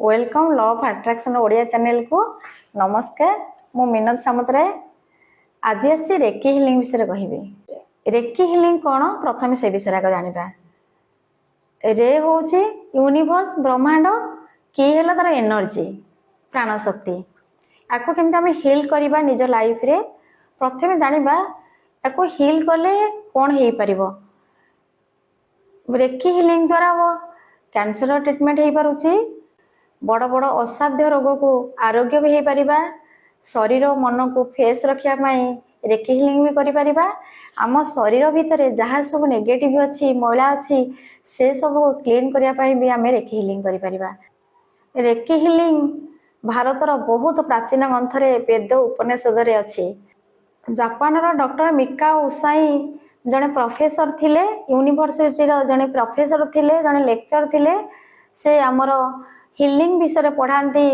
Welcome law of attraction Odia channel को नमस्कार। मु मिनत सामतराय आज आसी रेकी हिलिंग विषय कहबी। रेकी हिलिंग कौन प्रथम से विषय जाना। रे हूँ यूनिवर्स ब्रह्मांड कि है तार एनर्जी प्राण शक्ति आपको केमती आम हिल करवा निज लाइफ रे प्रथम जाना आपको हिल कले कौन हो पार। रेकी हिलिंग द्वारा कैंसर ट्रीटमेंट हो पारुची बड़ बड़ असाध्य रोग को आरोग्य भी हो पारिबा शरीर मन को फ्रेश रखापी रेकी हिलिंग भी करि आम शरीर भितर जहाँ सब नेगेटिव अच्छी मैला अच्छी से सब क्लीन करने भी आम रेकी हिलिंग करिपरिबा। रेकी हिलिंग भारतर बहुत प्राचीन ग्रंथरे वेद उपनिषद अच्छी। जापान डॉक्टर मिका उसाई जड़े प्रोफेसर थिले यूनिवर्सिटी जड़े प्रोफेसर थिले जड़े लेक्चर थिले से आमर हिलिंग विषय पढ़ाती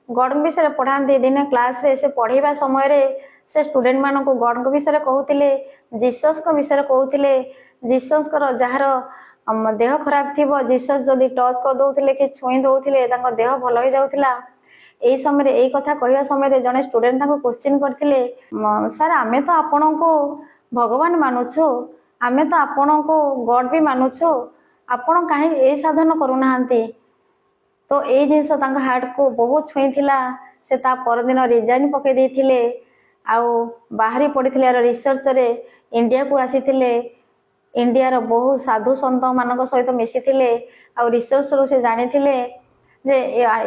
गॉड विषय पढ़ाती दिने क्लास रे से पढ़ाइबा समय रे से स्टूडेंट मान को गॉड विषय कहते जीसस को विषय कहते जीसस जार देह खराब थी जीसस जदि टच कर दौले कि छुई दौले देह भल हो जाऊला। यही समय यही कथा कहवा समय जड़े स्टूडेंट क्वेश्चन करते सर आमे तो आपण को भगवान मानुछु आमे तो आपण को गॉड भी मानुछु आपण कहीं ए साधन करूना। तो ये जिनस हार्ट को बहुत छुई से परदिन रिजाइन पकई देते बाहरी पड़ी रिसर्च रे इंडिया को आसी इंडिया बहुत साधु सत मान सहित मिसी रिसर्च रू से जानी जे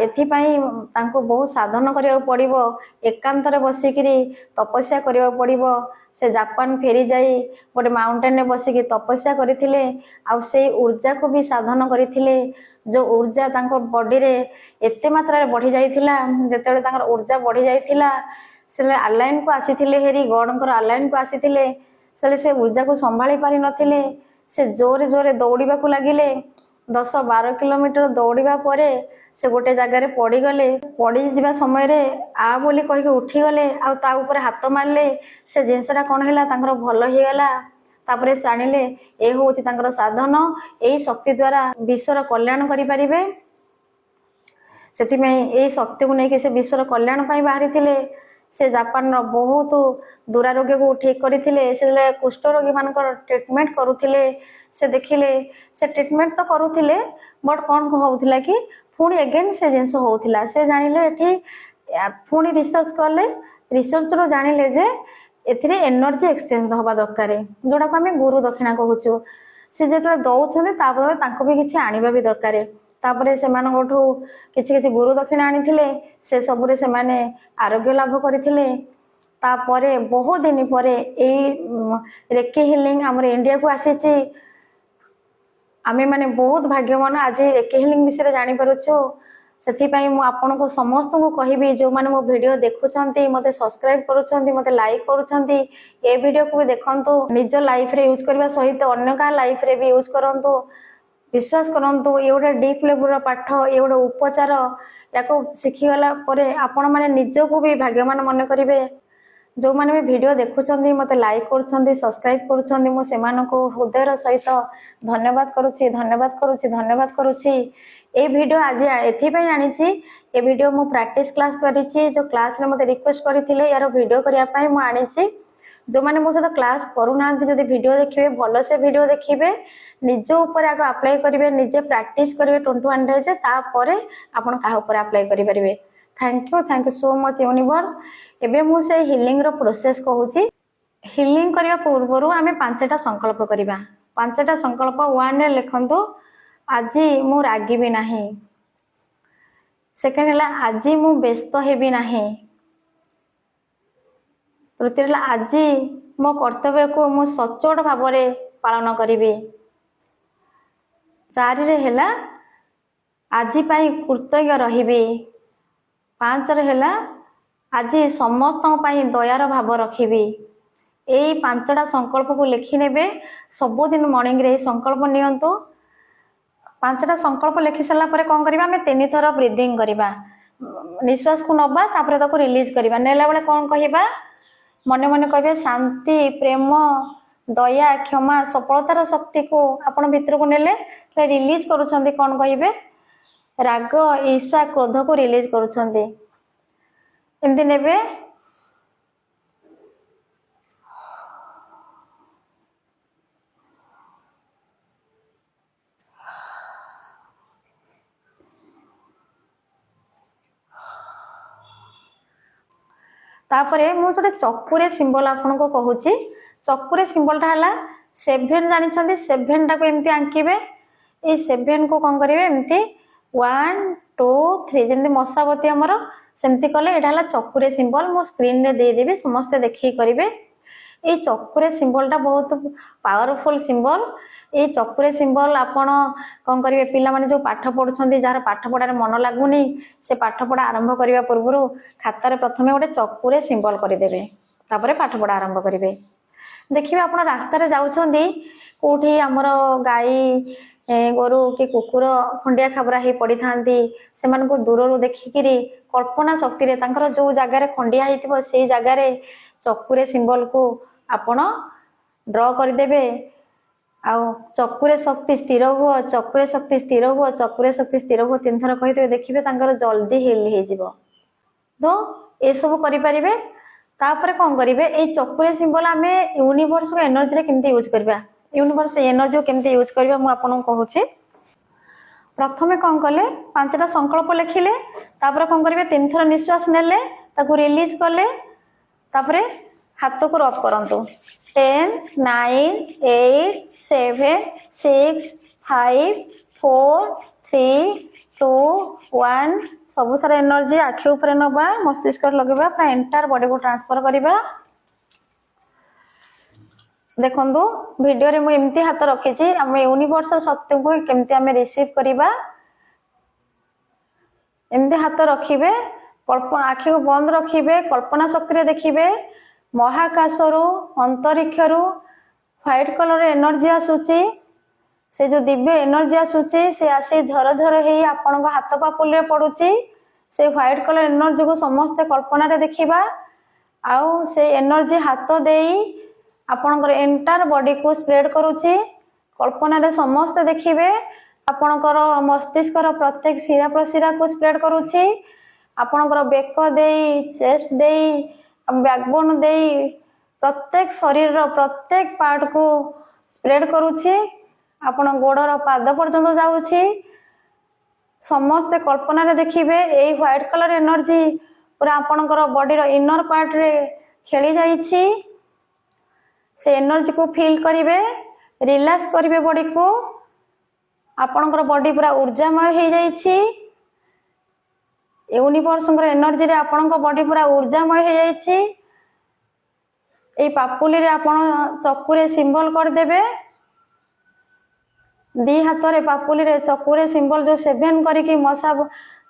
एथिपाई बहुत साधन करिया पड़िबो एकांतर बसिकी तपस्या करिया पड़िबो। से जापान फेरी जाई गोटे माउंटेन रे बसिकी तपस्या करथिले आ से ऊर्जा को भी साधन करथिले जो ऊर्जा तांको बॉडी रे एते मात्रा रे बढ़ी जाइथिला जेतेले तांकर ऊर्जा बढ़ी जाइथिला से अलाइन को आसीथिले हेरी गॉडंकर अलाइन को आसीथिले से ऊर्जा को संभाली पारि नथिले से जोरे जोरे दौड़ीबा को लागिले 10-12 किलोमीटर दौड़ीबा परे से गोटे जगार पड़गले पड़ जा समय रे आ बोली कहीकि उठीगले आ ऊपर हाथ मारे से जिनसटा कौन है भल हो गला। तापर से जानिले ए हूँ साधन यही शक्ति द्वारा विश्वर कल्याण करें से शक्ति को लेकिन से विश्वर कल्याण बाहरी थिले। से जापान बहुत दुरारोग्य को ठीक करते से कुष्ठ रोगी मान ट्रीटमेंट करुले से देखिले से ट्रीटमेंट तो करुले बट कौन होता कि पुणी एगेन से जिनस होता से जानिले ये पुणी रिसर्च कले रिसर्च रो जानिले जे एथिरे एनर्जी एक्सचेंज हवा दरकार जोड़ा को आम गुरु दक्षिणा कहूँ से जो दौरान भी किसी आनिबा भी दरकार। तापरे से किसी गुरु दक्षिणा आनी से सबुरे से माने आरोग्य लाभ करथिले। तापरे बहुत दिन पर रेकी हिलिंग आम इंडिया को आसी आमे माने बहुत भाग्यवान आज रेकी हिलिंग विषय जानी पारुछु। से मु आपन को समस्त को कहबी जो माने मो वीडियो देखुछंती मते सब्सक्राइब करूछंती मते लाइक करूछंती ए वीडियो को भी देखंतु निज लाइफ रे यूज करबा सहित अन्य का लाइफ रे भी यूज करंतु। विश्वास करंतु ये गोटे डीप लेवल पाठ ये गोटे उपचार या शिखीगला आपण मैंने निजक भी भाग्यवान मन करेंगे। जो मैंने भी वीडियो देखुं मत लाइक कर सब्सक्राइब कर हृदय सहित धन्यवाद करुच्ची धन्यवाद करुच्ची धन्यवाद करुच्ची। ये वीडियो आज एपाई आनी ये वीडियो मु प्रैक्टिस क्लास करी जो क्लास रे मते रिक्वेस्ट करथिले यार वीडियो करने मु आनी। जो मैंने मो सहित क्लास करूना जब वीडियो देखिए भल से वीडियो देखिए निज उपर आगे अप्लाई करेंगे निजे प्रैक्टिस करेंगे 21 डेज तापर आपड़ क्या अप्लाई करेंगे। Thank you so much universe. एबे मु से हिलिंग रो प्रोसेस कहूँ। हिलिंग करने पूर्व आम 5टा संकल्प करवा 5टा संकल्प 1 रे लिखंतु आज मु रागिबी नाही। सेकेंड है आज मु व्यस्त हेबी नाही। तृतीय आज मो कर्तव्य को मु सचोट भाव में पालन करी। 4 रे हैला आज पाई कृतज्ञ रहिबी। 5 रे हैला आज समस्त पाई दयार भाव रखिबी। यही 5टा संकल्प को लिखि नेबे सबुदिन मॉर्निंग रे संकल्प नियंतु। 5टा संकल्प लिखि सारा पर कौन करबा हमें 3 थर ब्रीदिंग करबा निश्वास को नबा तापर ताको रिलीज करबा। नेला बेले कौन कहिबा मने मने कहबे शांति प्रेम दया क्षमा सफलतार शक्ति को आपण भितर को नेले रिलीज करूछंती कौन कहिबे ରାଗ, ଈର୍ଷା, କ୍ରୋଧକୁ ରିଲିଜ କରୁଛନ୍ତି। ଏମିତି ନେବେ। तापरे मु जो चकुरे सिंबल आपको कहूँ, चकुरे सिंबलटा है 7 जानते 7 टाक एमती आंकिबे। ये 7 को कौन करेंगे एमती 1 2 3 जमी मशावती आमर सेमती कले यहाँ चकुरे सिंबल मो स्क्रीन रे देदेवी समस्ते देखिए करेंगे। ये चकुरे सिंबलटा बहुत पावरफुल सिंबल। ये चकुरे सिंबल आपण कौन करेंगे पिला माने जो पाठ पढ़ुछंती जार पाठ पढ़ार मन लगुनी से पाठ पढ़ा आरंभ करने पूर्व खातार प्रथमे गोटे चकुरे सिंबल करदेवे तापर पाठ पढ़ा आरंभ करेंगे। देखिए आप रास्तार जाऊँगी कौटी आमर गाई गोरु कि कुकुर खंडिया खाबरा ही पड़ी था से दूर देखिकी कल्पना शक्ति रे तांकर जो जगार खंडिया होइथिबो से जगार चकुरे सिंबल को आपण ड्र करदेवे। आउ चकुरे शक्ति स्थिर हुआ, चकुरे शक्ति स्थिर हुआ, चकुरे शक्ति स्थिर हुआ 3 थर कही देखिए तांकर जल्दी हिल हो। तो ये सब करें। तापर कौन करेंगे ये चकुरे सिंबल आम यूनिवर्स को एनर्जी केमती यूज करवा, यूनिवर्स एनर्जी को केमती यूज करवा मुझे कहूँ। प्रथमे कौन कले 5टा संकल्प लिखिले, तापर कौन करेंगे 3 थर निश्वास नेले ताको रिलीज कले, तापर हाथ को रब करंतु 10 9 8 7 6 5 4 3 2 1 सब सारा एनर्जी आखि ऊपर नबा मस्तिष्क लगेबा पूरा एंटायर बॉडी को ट्रांसफर करबा। देखंतु वीडियो रे मु एमती हाथ रखिछि हम यूनिवर्सल शक्ति को केमती हमें रिसीव करबा। एमती हाथ रखिबे, कल्पना आखि को बंद रखिबे, कल्पना शक्ति रे देखिबे महाकाशरू अंतरिक्षरू व्हाइट कलर एनर्जी आसुची, से जो दिव्य एनर्जी आसुची से आसी झर झर हे आपण हाथ पापुल रे पड़ुची। से व्हाइट कलर एनर्जी को समस्ते कल्पना रे देखिबा। आउ से एनर्जी हाथ देई आपणकर एंटायर बॉडी को स्प्रेड करुची। कल्पना रे समस्ते देखिबे आपणकर मस्तिष्कर प्रत्येक शिरा प्रशिरा को स्प्रेड करुची। आपणकर बेक देई, चेस्ट देई, बैकबोन देई प्रत्येक शरीर प्रत्येक पार्ट को स्प्रेड करुची। आपण गोड़र पाद पर्यंत जाउची। समस्ते कल्पना रे देखिबे एई व्हाइट कलर एनर्जी पूरा आपणकर बॉडी रो इनर पार्ट रे खेली जाईची। से एनर्जी को फील करिवे, रिलैक्स करिवे बॉडी को। आपणकर बॉडी पूरा ऊर्जामय हो जाईची। यूनिवर्स एनर्जी रे आपणकर बॉडी पूरा ऊर्जामय हो जाईची। ए पापुली रे आपण चकुरे सिंबल कर देबे। दी हाथ रे पापुली रे चकुरे सिंबल जो 7 करिकी मशा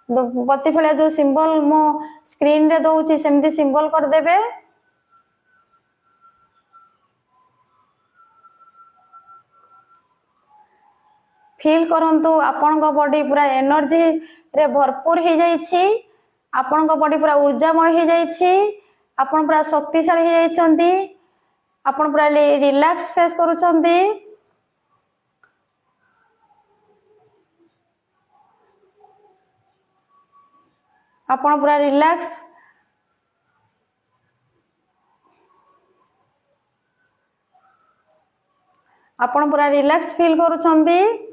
बत्ती फलिया जो सिंबल मो स्क्रीन रे दउची सेमती सिंबल कर देबे। फील करंतु आपण बॉडी पूरा एनर्जी रे भरपूर हो जाइछि। आपण बॉडी पूरा ऊर्जामय हो जाइछि। आपण पूरा शक्तिशाली हो जाइछंती। आपण पूरा रिलैक्स फेस करूछंती। आपण पूरा रिलैक्स आपण पूरा रिलैक्स फील करूछंती।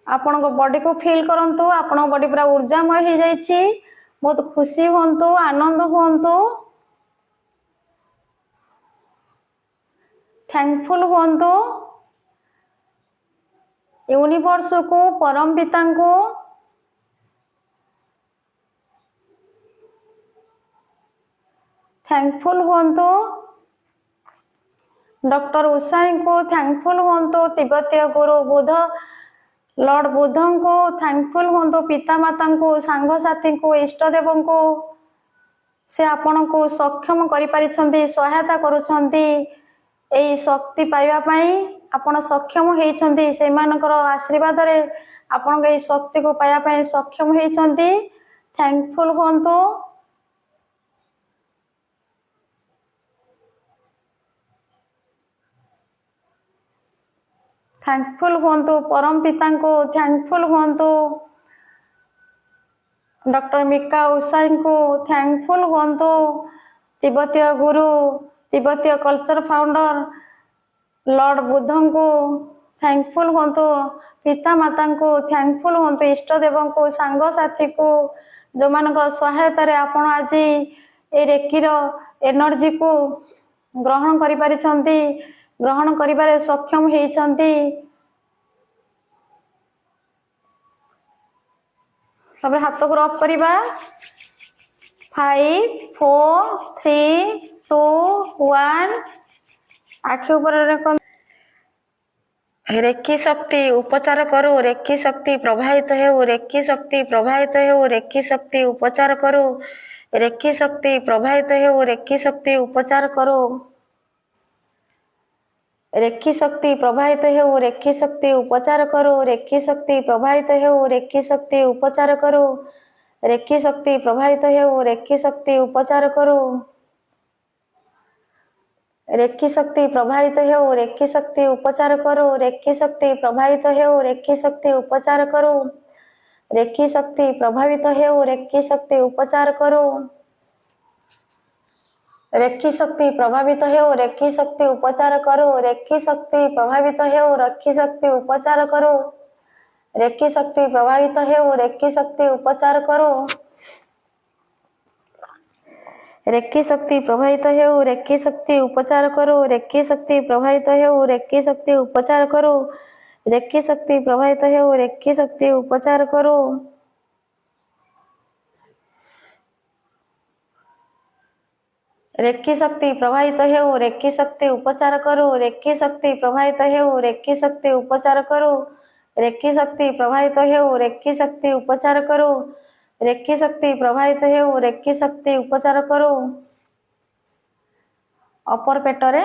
आपण बॉडी को फील करंतु आपण बॉडी पूरा ऊर्जामय हो जाइछि। बहुत खुशी हुंतु, आनंद हुंतु, थैंकफुल हुंतु। यूनिवर्स को परम पिता को थैंकफुल हुंतु। डॉक्टर उषाई को थैंकफुल हुंतु। तिब्बतीय गुरु बुद्ध लॉर्ड बुद्धं को थैंकफुल हुंतु। पिता माता को, सांग साथी को, इष्ट देव को से आपण को सक्षम करि परिछंती, सहायता करूछंती। एई शक्ति पाइबा पई आपण सक्षम हेइछंती। से मानकर आशीर्वाद रे आपण एई शक्ति को पाइबा पई सक्षम हेइछंती। थैंकफुल हुंतु। थैंकफुल हुंतु परम पिता को, थैंकफुल हुंतु डॉक्टर मिका उषाई को थैंकफुल हुंतु। तिब्बतीय गुरु तिब्बतीय कल्चर फाउंडर लॉर्ड बुद्ध को थैंकफुल हुंतु। पिता माता को थैंकफुल हुंतु। इष्ट देव को सांग साथी को जो मान सहायतार आपण आज ए रेकीर एनर्जी को ग्रहण करि परिछंती ग्रहण करिबारे सक्षम हेइछंती। सब हाथ को रफ करवा 5 4 3 2 1 आखि ऊपर रेकी शक्ति उपचार करो। रेकी शक्ति प्रभावित हो। रेकी शक्ति प्रभावित हो। रेकी शक्ति उपचार करो। रेकी शक्ति प्रभावित हो। रेकी शक्ति उपचार करो। रेकी शक्ति प्रभावित हो। रेकी शक्ति उपचार करो। रेकी शक्ति प्रभावित हो। रेकी शक्ति उपचार करो। रेकी शक्ति प्रभावित हो। रेकी शक्ति उपचार करो। रेकी शक्ति प्रभावित हो। रेकी शक्ति उपचार करो। रेकी शक्ति प्रभावित हो। रेकी शक्ति उपचार करो। रेकी शक्ति प्रभावित हो। रेकी शक्ति उपचार करो। रेकी शक्ति प्रभावित हो। रेकी शक्ति उपचार करो। रेकी शक्ति प्रभावित हो। रेकी शक्ति उपचार करो। रेकी शक्ति प्रभावित हो। रेकी शक्ति उपचार करो। रेकी शक्ति प्रभावित हो। रेकी शक्ति उपचार करो। रेकी शक्ति प्रभावित हो। रेकी शक्ति उपचार करो। रेकी शक्ति प्रभावित हो। रेकी शक्ति उपचार करो। रेकी शक्ति प्रभावित हो। रेकी शक्ति उपचार करो। रेकी शक्ति प्रभावित हो। रेकी शक्ति उपचार करो। रेकी शक्ति प्रभावित हो। रेकी शक्ति उपचार करो। रेकी शक्ति प्रभावित हो। रेकी शक्ति उपचार करो। अपर पेटरे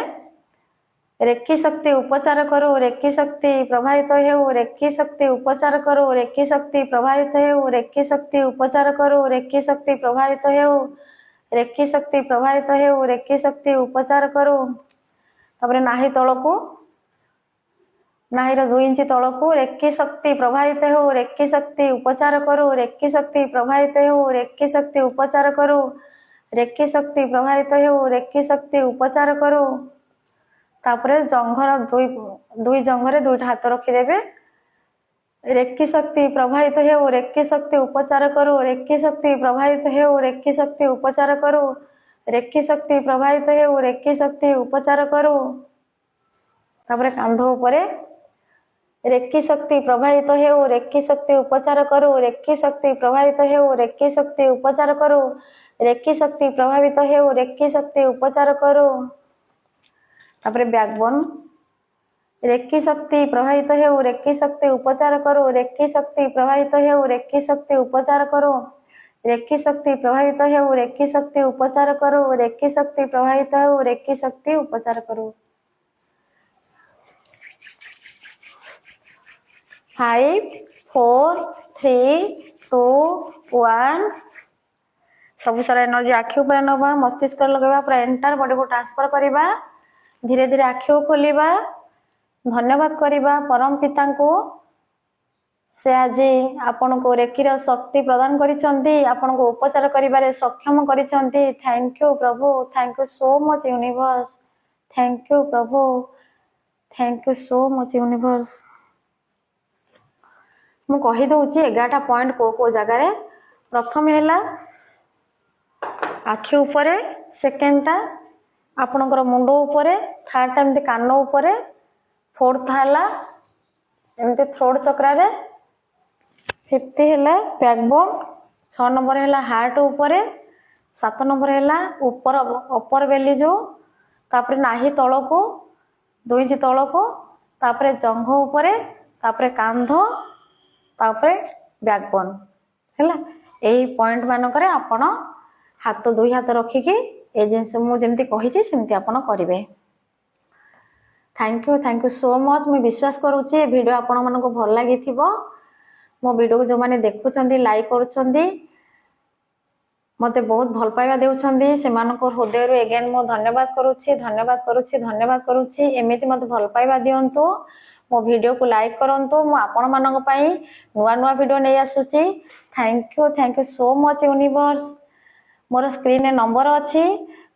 रेकी शक्ति उपचार करो। रेकी शक्ति प्रभावित हो। रेकी शक्ति उपचार करो। रेकी शक्ति प्रभावित हो। रेकी शक्ति उपचार करो। रेकी शक्ति प्रभावित हो। रेकी शक्ति प्रभावित हो। रेकी शक्ति उपचार करो। तापर नाही तळको नाहीर 2 इंच तळको रेकी शक्ति प्रभावित हो। रेकी शक्ति उपचार करो। रेकी शक्ति प्रभावित हो। रेकी शक्ति उपचार करो। रेकी शक्ति प्रभावित हो। रेकी शक्ति उपचार करो। तापर जंघर दुई जंघरे 2 हाथ रखी देबे। रेकी शक्ति प्रभावित हो। रेकी शक्ति उपचार करो। रेकी शक्ति प्रभावित हो। रेकी शक्ति उपचार करो। रेकी शक्ति प्रभावित हो। रेकी शक्ति उपचार करो। तापर कांध उपरे रेकी शक्ति प्रभावित हो। रेकी शक्ति उपचार करो। रेकी शक्ति प्रभावित हो। रेकी शक्ति उपचार करो। रेकी शक्ति प्रभावित हो। रेकी शक्ति उपचार करो। तापर बैकबोन रेकी शक्ति प्रभावित हो। रेकी शक्ति उपचार करो। रेकी शक्ति प्रभावित हो। रेकी शक्ति उपचार करो। रेकी शक्ति प्रभावित हो। रेकी शक्ति उपचार करो। रेकी शक्ति प्रभावित हो। रेकी शक्ति उपचार करो। 5 4 3 2 1 सब सारा एनर्जी आखि ऊपर नवा मस्तिष्क लगेबा पूरा एंटायर बॉडी को ट्रांसफर करबा। धीरे धीरे आखि खोलिबा। धन्यवाद करबा परम पिता को। से आज आपण को रेकीर शक्ति प्रदान करिसंती। आपण को उपचार करिबारे सक्षम करिसंती। थैंक यू प्रभु। Thank you so much universe. Thank you प्रभु। Thank you so much universe. मु कहि दउची 11टा पॉइंट को जगह प्रथम हैला आखि उपरे। सेकेंडटा आपणकर मुंड उपरे। थर्ड टाइम कान उपरे। फोर्थ हैला एमती थ्रोट चक्रा रे। फिफ्थ हैला बैकबोन। 6 नंबर हैला हार्ट उपरे। 7 नंबर हैला ऊपर अपर बेली जो तापर नाही तळ को 2 इंच तळ को तापर जंघ उपरे तापर कांध तापर बैकबोन हैला। एही पॉइंट मानकरे आपण हाथ 2 हाथ रखिकी ए जिनस मु जेमती कहिछि सेमती आपण करिवे। Thank you so much. मैं विश्वास करूची वीडियो आपण मन को भल लगी थिबो। मो वीडियो को जो माने देखुचंदी लाइक करूचंदी मते बहुत भल पाइबा देउचंदी सेमानको हृदय रो अगेन मो धन्यवाद करूची। धन्यवाद करूची। धन्यवाद करूची। एमिति मते भल पाइबा दियंतु। मो वीडियो को लाइक करंतु मु आपण मानक पई नुआ नुआ वीडियो नै आसुची। Thank you so much universe. More screen रे नंबर अच्छी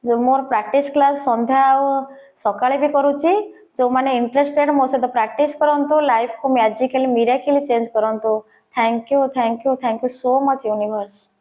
जो मोर प्रैक्टिस क्लास संध्या और सकाळे भी करूची। जो माने इंटरेस्टेड मो सहित प्रैक्टिस करंतु लाइफ को मैजिकल मिरेकल चेंज करंतु। Thank you so much universe.